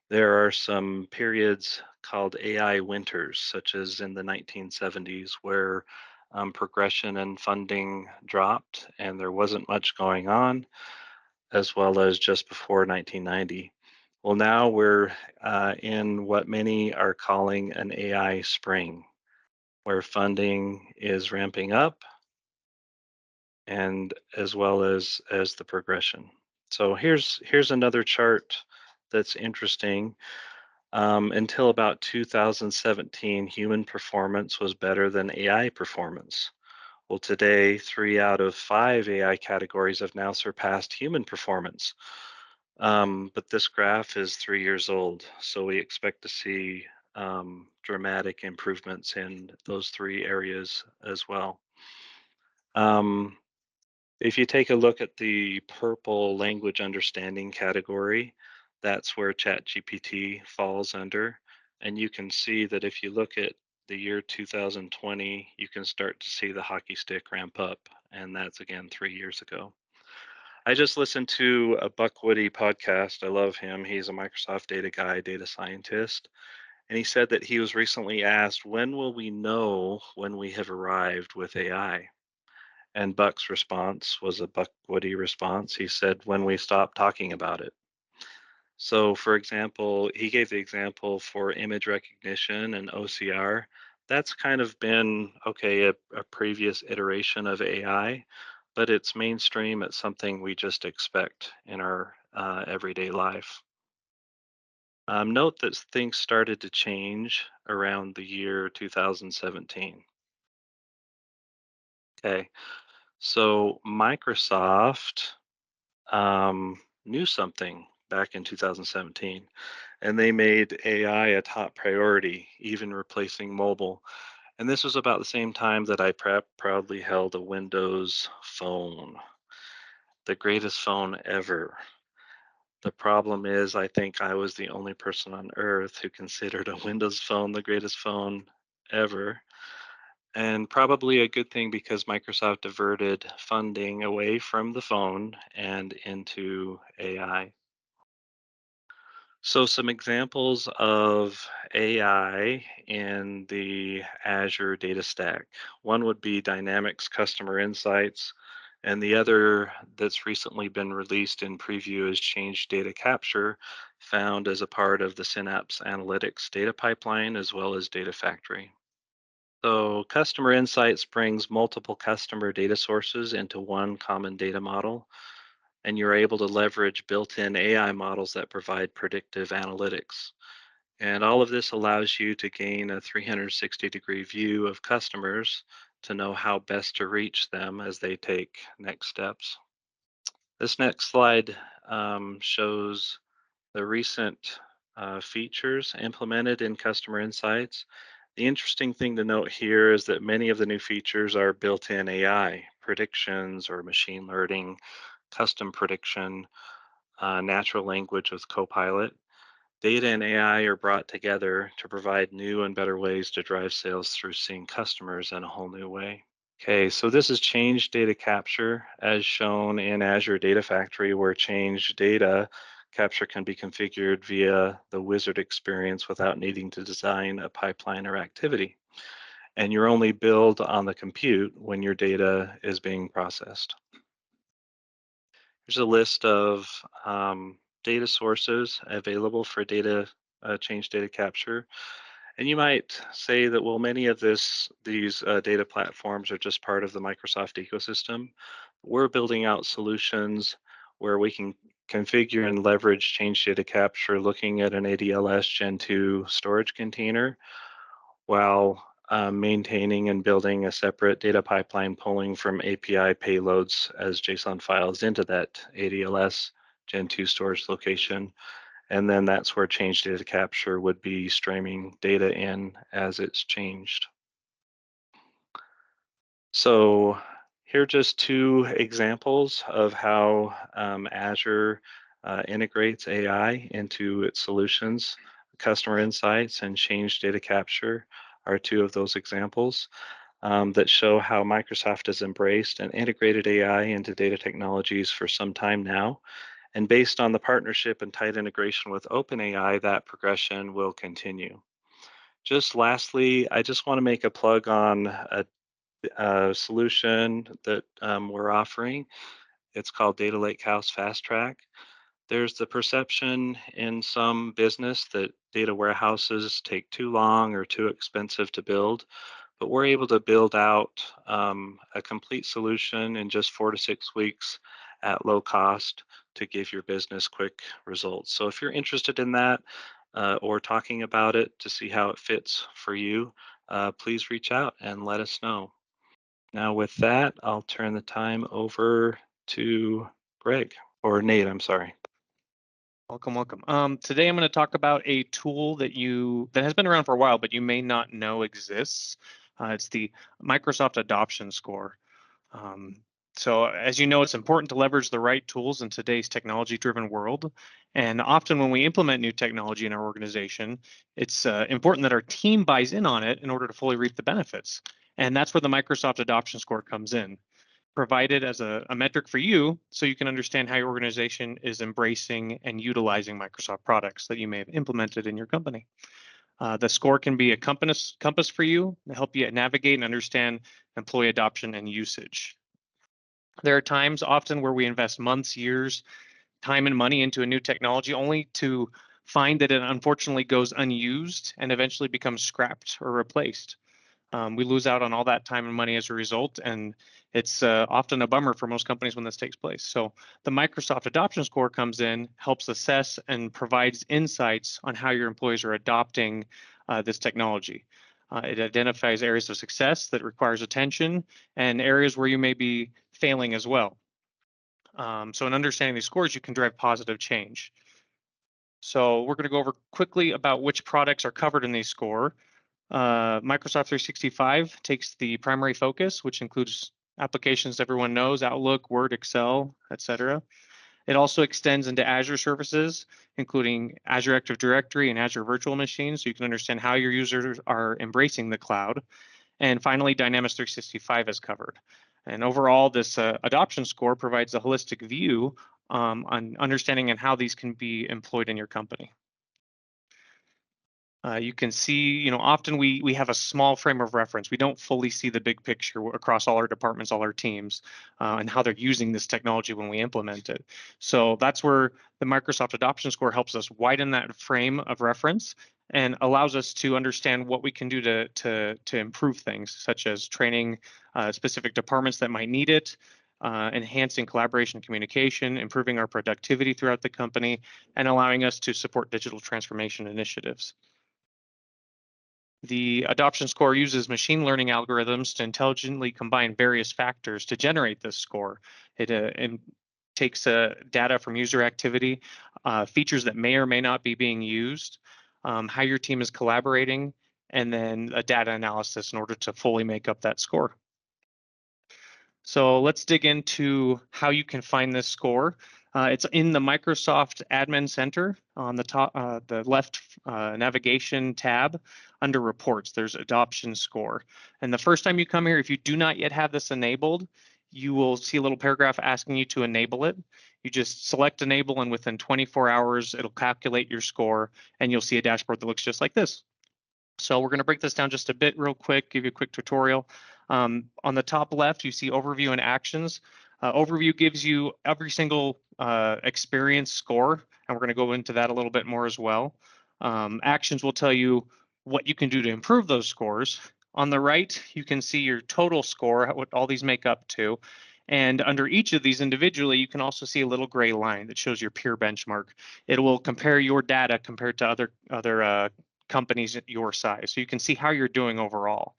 S6: There are some periods called AI winters, such as in the 1970s, where progression and funding dropped and there wasn't much going on, as well as just before 1990. Well, now we're in what many are calling an AI spring, where funding is ramping up and as well as the progression. So here's another chart that's interesting. Until about 2017, human performance was better than AI performance. Well, today, 3 out of 5 AI categories have now surpassed human performance. But this graph is 3 years old, so we expect to see dramatic improvements in those 3 areas as well. If you take a look at the purple language understanding category, that's where ChatGPT falls under. And you can see that if you look at the year 2020, you can start to see the hockey stick ramp up. And that's again 3 years ago. I just listened to a Buck Woody podcast. I love him. He's a Microsoft data guy, data scientist. And he said that he was recently asked, when will we know when we have arrived with AI? And Buck's response was a Buck Woody response. He said, when we stop talking about it. So, for example, he gave the example for image recognition and OCR. That's kind of been, okay, a previous iteration of AI, but it's mainstream. It's something we just expect in our everyday life. Note that things started to change around the year 2017. Okay, so Microsoft knew something back in 2017, and they made AI a top priority, even replacing mobile. And this was about the same time that I proudly held a Windows phone, the greatest phone ever. The problem is, I think I was the only person on earth who considered a Windows phone the greatest phone ever. And probably a good thing because Microsoft diverted funding away from the phone and into AI. So some examples of AI in the Azure data stack. One would be Dynamics Customer Insights, and the other that's recently been released in preview is Change Data Capture, found as a part of the Synapse Analytics data pipeline as well as Data Factory. So Customer Insights brings multiple customer data sources into one common data model, and you're able to leverage built-in AI models that provide predictive analytics. And all of this allows you to gain a 360-degree view of customers to know how best to reach them as they take next steps. This next slide shows the recent features implemented in Customer Insights. The interesting thing to note here is that many of the new features are built-in AI, predictions or machine learning, custom prediction, natural language with Copilot. Data and AI are brought together to provide new and better ways to drive sales through seeing customers in a whole new way. Okay, so this is change data capture as shown in Azure Data Factory, where change data capture can be configured via the wizard experience without needing to design a pipeline or activity. And you're only billed on the compute when your data is being processed. Here's a list of data sources available for data change data capture. And you might say that, well, many of these data platforms are just part of the Microsoft ecosystem. We're building out solutions where we can configure and leverage change data capture looking at an ADLS Gen 2 storage container while maintaining and building a separate data pipeline pulling from API payloads as JSON files into that ADLS Gen 2 storage location. And then that's where change data capture would be streaming data in as it's changed. So here are just two examples of how Azure integrates AI into its solutions. Customer Insights and Change Data Capture are two of those examples that show how Microsoft has embraced and integrated AI into data technologies for some time now. And based on the partnership and tight integration with OpenAI, that progression will continue. Just lastly, I just want to make a plug on a solution that we're offering. It's called Data Lakehouse Fast Track. There's the perception in some business that data warehouses take too long or too expensive to build, but we're able to build out a complete solution in just 4 to 6 weeks at low cost to give your business quick results. So if you're interested in that or talking about it to see how it fits for you, please reach out and let us know. Now with that, I'll turn the time over to Greg, or Nate, I'm sorry.
S7: Welcome, welcome. Today I'm going to talk about a tool that has been around for a while, but you may not know exists. It's the Microsoft Adoption Score. So as you know, it's important to leverage the right tools in today's technology-driven world. And often when we implement new technology in our organization, it's important that our team buys in on it in order to fully reap the benefits. And that's where the Microsoft Adoption Score comes in, provided as a metric for you so you can understand how your organization is embracing and utilizing Microsoft products that you may have implemented in your company. The score can be a compass for you to help you navigate and understand employee adoption and usage. There are times often where we invest months, years, time and money into a new technology only to find that it unfortunately goes unused and eventually becomes scrapped or replaced. We lose out on all that time and money as a result, and it's often a bummer for most companies when this takes place. So the Microsoft Adoption Score comes in, helps assess and provides insights on how your employees are adopting this technology. It identifies areas of success that requires attention and areas where you may be failing as well. So in understanding these scores, you can drive positive change. So we're going to go over quickly about which products are covered in these score. Microsoft 365 takes the primary focus, which includes applications everyone knows, Outlook, Word, Excel, etc. It also extends into Azure services, including Azure Active Directory and Azure Virtual Machines, so you can understand how your users are embracing the cloud. And finally, Dynamics 365 is covered. And overall, this adoption score provides a holistic view on understanding and how these can be employed in your company. You can see, often we have a small frame of reference. We don't fully see the big picture across all our departments, all our teams, and how they're using this technology when we implement it. So that's where the Microsoft Adoption Score helps us widen that frame of reference and allows us to understand what we can do to improve things, such as training specific departments that might need it, enhancing collaboration and communication, improving our productivity throughout the company, and allowing us to support digital transformation initiatives. The adoption score uses machine learning algorithms to intelligently combine various factors to generate this score. It takes data from user activity, features that may or may not be being used, how your team is collaborating, and then a data analysis in order to fully make up that score. So let's dig into how you can find this score. It's in the Microsoft Admin Center on the top, the left navigation tab under Reports. There's Adoption Score. And the first time you come here, if you do not yet have this enabled, you will see a little paragraph asking you to enable it. You just select Enable, and within 24 hours, it'll calculate your score, and you'll see a dashboard that looks just like this. So we're going to break this down just a bit real quick, give you a quick tutorial. On the top left, you see Overview and Actions. Overview gives you every single experience score, and we're going to go into that a little bit more as well. Actions will tell you what you can do to improve those scores. On the right, you can see your total score, what all these make up to. And under each of these individually, you can also see a little gray line that shows your peer benchmark. It will compare your data compared to other companies at your size. So you can see how you're doing overall.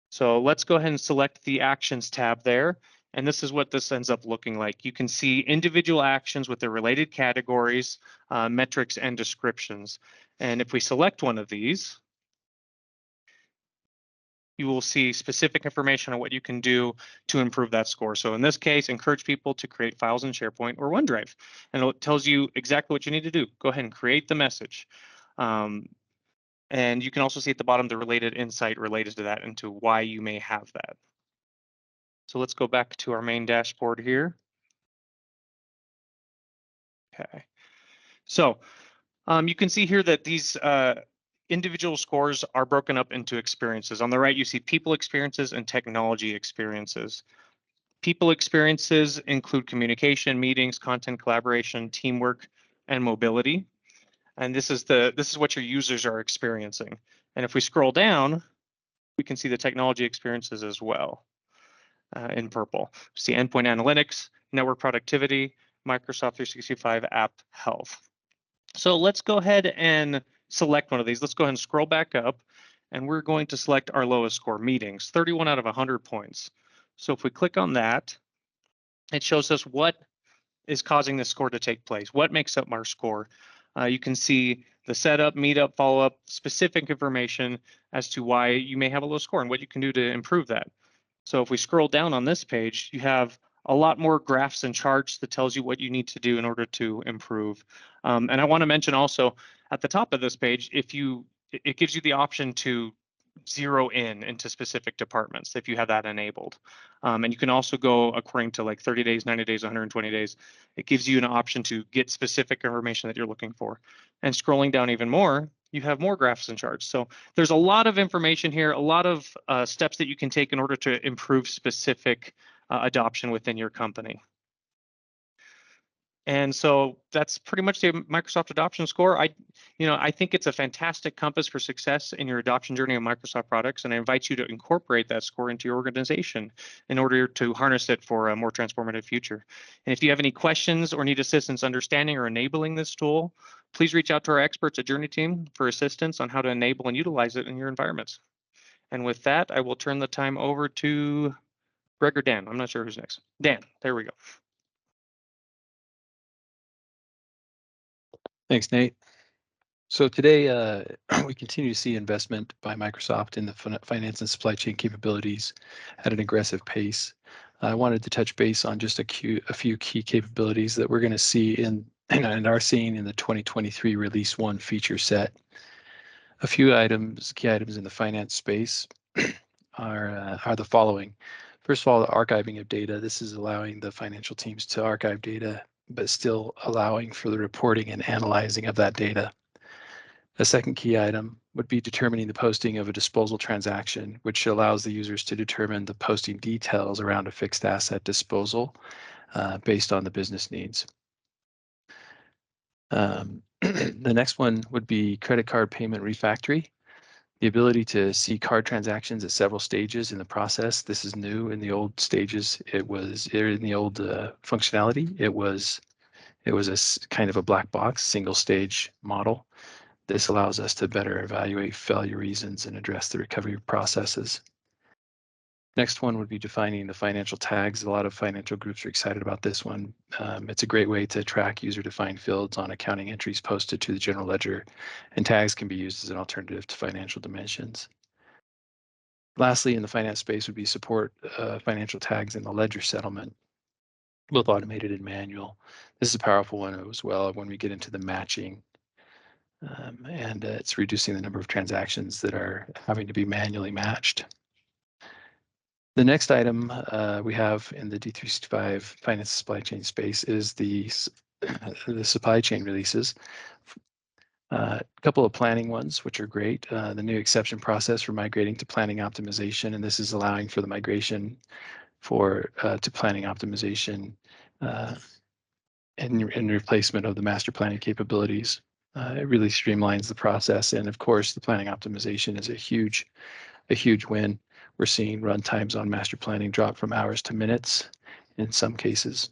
S7: So let's go ahead and select the Actions tab there. And this is what this ends up looking like. You can see individual actions with their related categories, metrics, and descriptions. And if we select one of these, you will see specific information on what you can do to improve that score. So in this case, encourage people to create files in SharePoint or OneDrive. And it tells you exactly what you need to do. Go ahead and create the message. And you can also see at the bottom the related insight related to that and to why you may have that. So let's go back to our main dashboard here. Okay. So you can see here that these individual scores are broken up into experiences. On the right, you see people experiences and technology experiences. People experiences include communication, meetings, content collaboration, teamwork, and mobility. And this is what your users are experiencing. And if we scroll down, we can see the technology experiences as well in purple. See endpoint analytics, network productivity, Microsoft 365 app health. So let's go ahead and select one of these. Let's go ahead and scroll back up, and we're going to select our lowest score, meetings, 31 out of 100 points. So if we click on that, it shows us what is causing this score to take place, what makes up our score. You can see the setup, meetup, follow-up, specific information as to why you may have a low score and what you can do to improve that. So if we scroll down on this page, you have a lot more graphs and charts that tells you what you need to do in order to improve. And I want to mention also at the top of this page, it gives you the option to zero in into specific departments if you have that enabled. And you can also go according to like 30 days, 90 days, 120 days. It gives you an option to get specific information that you're looking for. And scrolling down even more, you have more graphs and charts. So there's a lot of information here, a lot of steps that you can take in order to improve specific adoption within your company. And so that's pretty much the Microsoft adoption score. I think it's a fantastic compass for success in your adoption journey of Microsoft products, and I invite you to incorporate that score into your organization in order to harness it for a more transformative future. And if you have any questions or need assistance understanding or enabling this tool, please reach out to our experts at JourneyTEAM for assistance on how to enable and utilize it in your environments. And with that, I will turn the time over to Greg or Dan. I'm not sure who's next. Dan, there we go.
S5: Thanks, Nate. So today, we continue to see investment by Microsoft in the finance and supply chain capabilities at an aggressive pace. I wanted to touch base on just a few key capabilities that we're going to see and are seeing in the 2023 Release 1 feature set. A few key items in the finance space are the following. First of all, the archiving of data. This is allowing the financial teams to archive data, but still allowing for the reporting and analyzing of that data. A second key item would be determining the posting of a disposal transaction, which allows the users to determine the posting details around a fixed asset disposal based on the business needs. The next one would be credit card payment refactory. The ability to see card transactions at several stages in the process. This is new. In the old stages, in the old functionality, it was a kind of a black box, single stage model. This allows us to better evaluate failure reasons and address the recovery processes. Next one would be defining the financial tags. A lot of financial groups are excited about this one. It's a great way to track user-defined fields on accounting entries posted to the general ledger, and tags can be used as an alternative to financial dimensions. Lastly, in the finance space would be support financial tags in the ledger settlement, both automated and manual. This is a powerful one as well when we get into the matching, and it's reducing the number of transactions that are having to be manually matched. The next item we have in the D365 finance supply chain space is the supply chain releases. A couple of planning ones, which are great. The new exception process for migrating to planning optimization, and this is allowing for the migration to planning optimization and replacement of the master planning capabilities. It really streamlines the process, and of course, the planning optimization is a huge win. We're seeing run times on master planning drop from hours to minutes in some cases.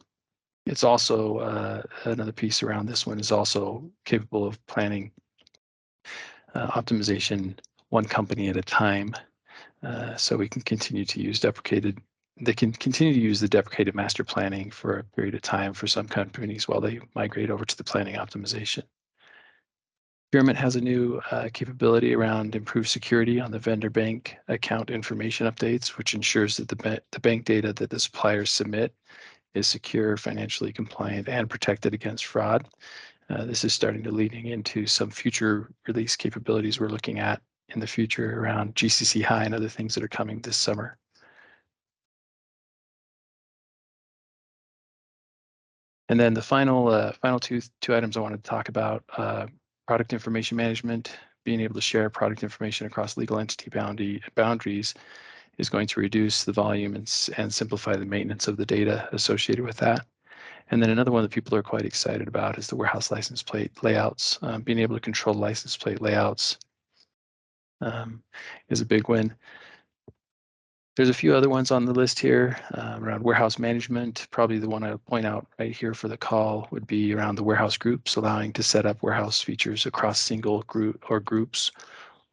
S5: It's also another piece around this one is also capable of planning optimization one company at a time, so we can continue to use they can continue to use the deprecated master planning for a period of time for some companies while they migrate over to the planning optimization. Procurement has a new capability around improved security on the vendor bank account information updates, which ensures that the bank data that the suppliers submit is secure, financially compliant, and protected against fraud. This is starting to leading into some future release capabilities we're looking at in the future around GCC High and other things that are coming this summer. And then the final two items I wanted to talk about, product information management. Being able to share product information across legal entity boundaries is going to reduce the volume and simplify the maintenance of the data associated with that. And then another one that people are quite excited about is the warehouse license plate layouts. Being able to control license plate layouts is a big win. There's a few other ones on the list here around warehouse management. Probably the one I'll point out right here for the call would be around the warehouse groups, allowing to set up warehouse features across single group or groups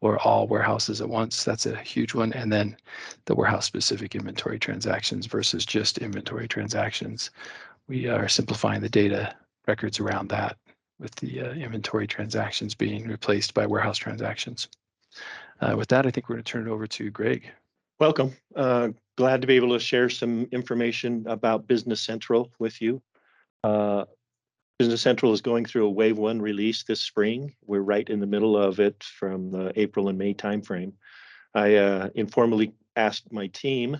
S5: or all warehouses at once. That's a huge one. And then the warehouse specific inventory transactions versus just inventory transactions. We are simplifying the data records around that with the inventory transactions being replaced by warehouse transactions. With that, I think we're going to turn it over to Greg.
S8: Welcome. glad to be able to share some information about Business Central with you. Business Central is going through a Wave 1 release this spring. We're right in the middle of it from the April and May timeframe. I informally asked my team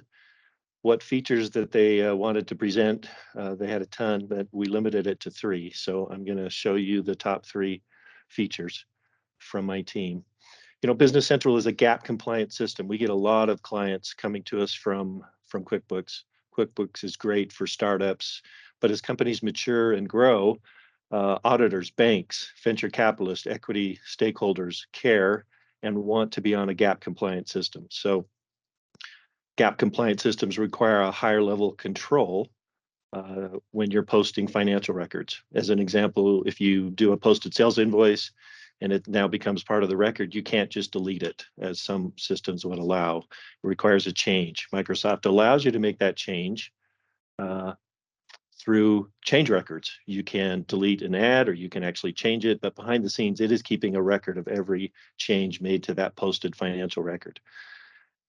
S8: what features that they wanted to present. They had a ton, but we limited it to 3. So I'm going to show you the top 3 features from my team. You know, Business Central is a gap compliant system. We get a lot of clients coming to us from QuickBooks. QuickBooks is great for startups, but as companies mature and grow, auditors, banks, venture capitalists, equity stakeholders care and want to be on a gap compliant system. So gap compliant systems require a higher level of control when you're posting financial records. As an example, if you do a posted sales invoice and it now becomes part of the record, you can't just delete it as some systems would allow. It requires a change. Microsoft allows you to make that change through change records. You can delete an ad or you can actually change it, but behind the scenes, it is keeping a record of every change made to that posted financial record.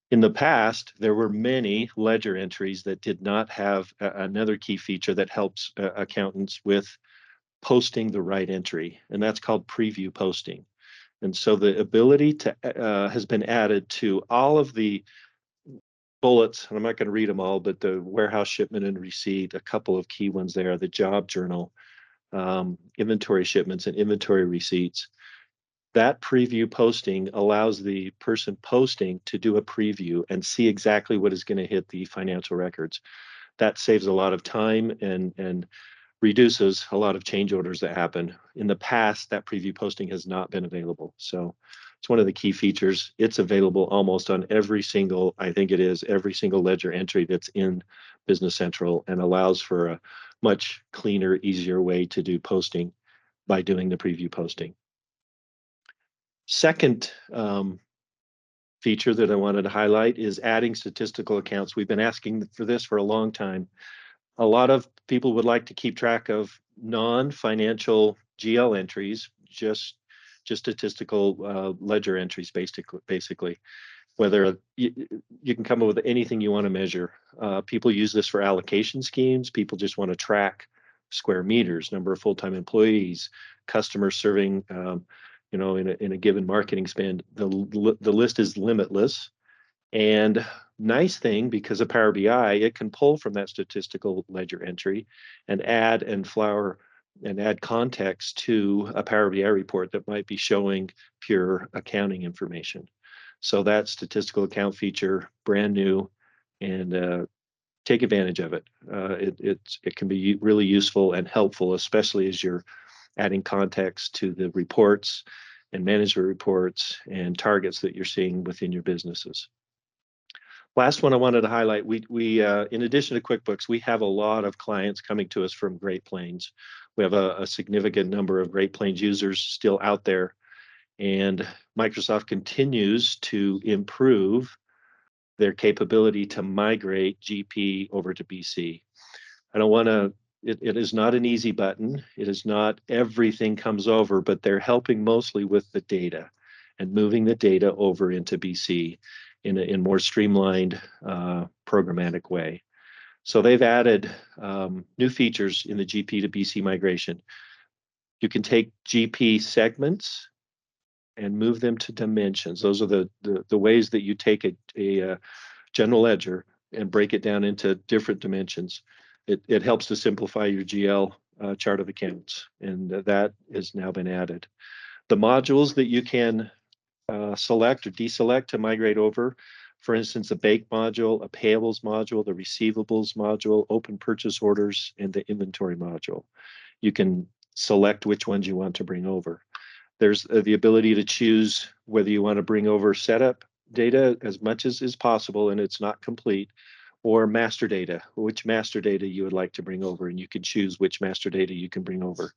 S8: In the past, there were many ledger entries that did not have another key feature that helps accountants with posting the right entry, and that's called preview posting. And so the ability to has been added to all of the bullets, and I'm not going to read them all, but the warehouse shipment and receipt, a couple of key ones there, the job journal, inventory shipments and inventory receipts. That preview posting allows the person posting to do a preview and see exactly what is going to hit the financial records. That saves a lot of time and reduces a lot of change orders that happen. In the past, that preview posting has not been available. So it's one of the key features. It's available almost on every single, I think it is, every single ledger entry that's in Business Central and allows for a much cleaner, easier way to do posting by doing the preview posting. Second feature that I wanted to highlight is adding statistical accounts. We've been asking for this for a long time. A lot of people would like to keep track of non-financial GL entries, just statistical ledger entries, basically. Whether you can come up with anything you want to measure. People use this for allocation schemes. People just want to track square meters, number of full-time employees, customers serving in a given marketing spend. The list is limitless. And nice thing, because of Power BI, it can pull from that statistical ledger entry and add context to a Power BI report that might be showing pure accounting information. So that statistical account feature, brand new, and take advantage of it. It can be really useful and helpful, especially as you're adding context to the reports and management reports and targets that you're seeing within your businesses. Last one I wanted to highlight, we in addition to QuickBooks, we have a lot of clients coming to us from Great Plains. We have a significant number of Great Plains users still out there, and Microsoft continues to improve their capability to migrate GP over to BC. I don't want to, it is not an easy button. It is not everything comes over, but they're helping mostly with the data and moving the data over into BC in a more streamlined programmatic way. So they've added new features in the GP to BC migration. You can take GP segments and move them to dimensions. Those are the ways that you take a general ledger and break it down into different dimensions. It helps to simplify your GL chart of accounts, and that has now been added. The modules that you can select or deselect to migrate over, for instance, a bank module, a payables module, the receivables module, open purchase orders, and the inventory module. You can select which ones you want to bring over. There's the ability to choose whether you want to bring over setup data as much as is possible and it's not complete, or master data, which master data you would like to bring over, and you can choose which master data you can bring over.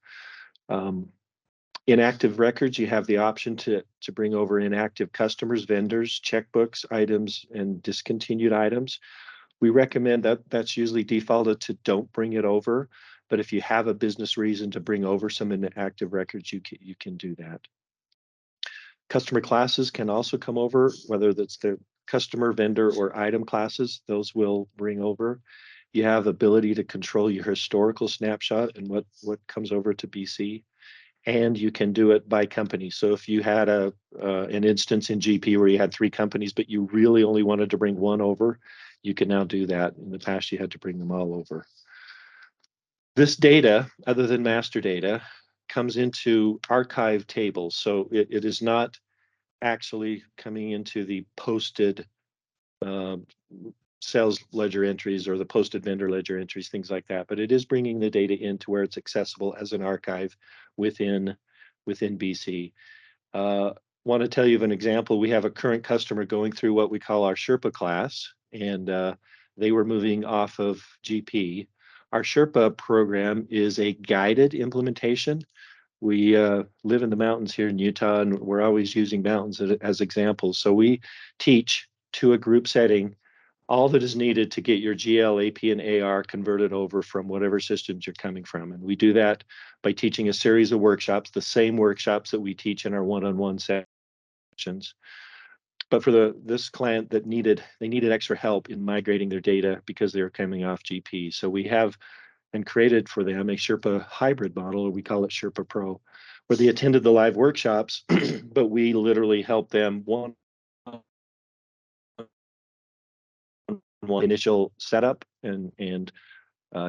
S8: Inactive records, you have the option to bring over inactive customers, vendors, checkbooks, items, and discontinued items. We recommend that that's usually defaulted to don't bring it over, but if you have a business reason to bring over some inactive records, you can do that. Customer classes can also come over, whether that's customer, vendor, or item classes. Those will bring over. You have ability to control your historical snapshot and what comes over to BC. And you can do it by company. So if you had an instance in GP where you had 3 companies, but you really only wanted to bring one over, you can now do that. In the past, you had to bring them all over. This data, other than master data, comes into archive tables. So it is not actually coming into the posted sales ledger entries or the posted vendor ledger entries, things like that. But it is bringing the data into where it's accessible as an archive within BC. Want to tell you of an example. We have a current customer going through what we call our Sherpa class, and they were moving off of GP. Our Sherpa program is a guided implementation. We live in the mountains here in Utah, and we're always using mountains as examples. So we teach to a group setting all that is needed to get your GL, AP, and AR converted over from whatever systems you're coming from. And we do that by teaching a series of workshops, the same workshops that we teach in our one-on-one sessions. But for this client that needed extra help in migrating their data because they were coming off GP. So we have and created for them a Sherpa hybrid model, or we call it Sherpa Pro, where they attended the live workshops, but we literally help them one initial setup and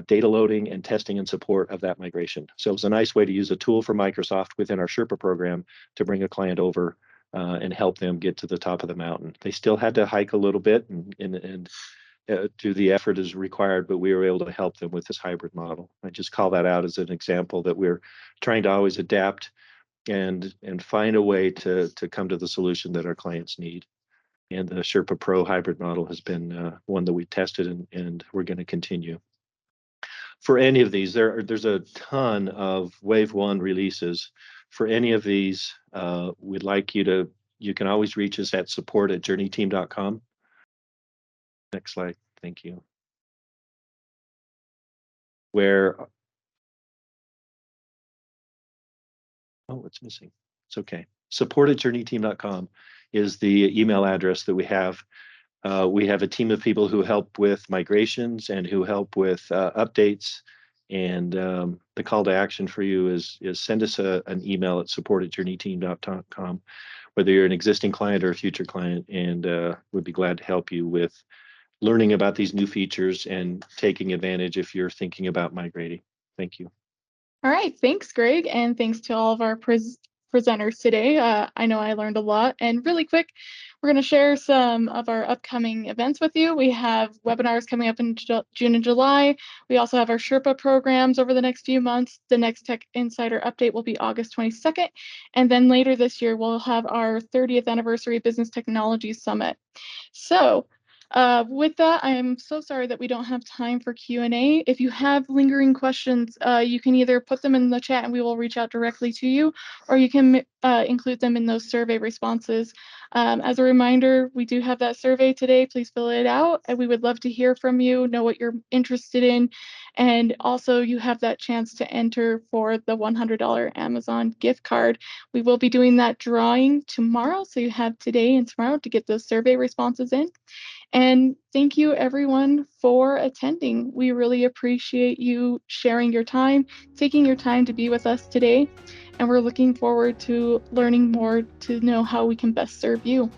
S8: data loading and testing and support of that migration. So it was a nice way to use a tool from Microsoft within our Sherpa program to bring a client over and help them get to the top of the mountain. They still had to hike a little bit and do the effort as required, but we were able to help them with this hybrid model. I just call that out as an example that we're trying to always adapt and find a way to come to the solution that our clients need. And the Sherpa Pro hybrid model has been one that we tested and we're going to continue. For any of these, there's a ton of Wave 1 releases. For any of these, we'd like you can always reach us at support@JourneyTEAM.com. Next slide, thank you. Oh, it's missing. It's okay. Support@JourneyTEAM.com is the email address that we have. We have a team of people who help with migrations and who help with updates. And the call to action for you is send us an email at support@JourneyTEAM.com, whether you're an existing client or a future client, and we'd be glad to help you with learning about these new features and taking advantage if you're thinking about migrating. Thank you.
S1: All right, thanks, Greg, and thanks to all of our presenters today. I know I learned a lot. And really quick, we're going to share some of our upcoming events with you. We have webinars coming up in June and July. We also have our Sherpa programs over the next few months. The next Tech Insider update will be August 22nd. And then later this year, we'll have our 30th anniversary Business Technology Summit. So with that, I am so sorry that we don't have time for Q&A. If you have lingering questions, you can either put them in the chat and we will reach out directly to you, or you can include them in those survey responses. As a reminder, we do have that survey today. Please fill it out, and we would love to hear from you, know what you're interested in, and also you have that chance to enter for the $100 Amazon gift card. We will be doing that drawing tomorrow, so you have today and tomorrow to get those survey responses in. And thank you, everyone, for attending. We really appreciate you sharing your time, taking your time to be with us today. And we're looking forward to learning more to know how we can best serve you.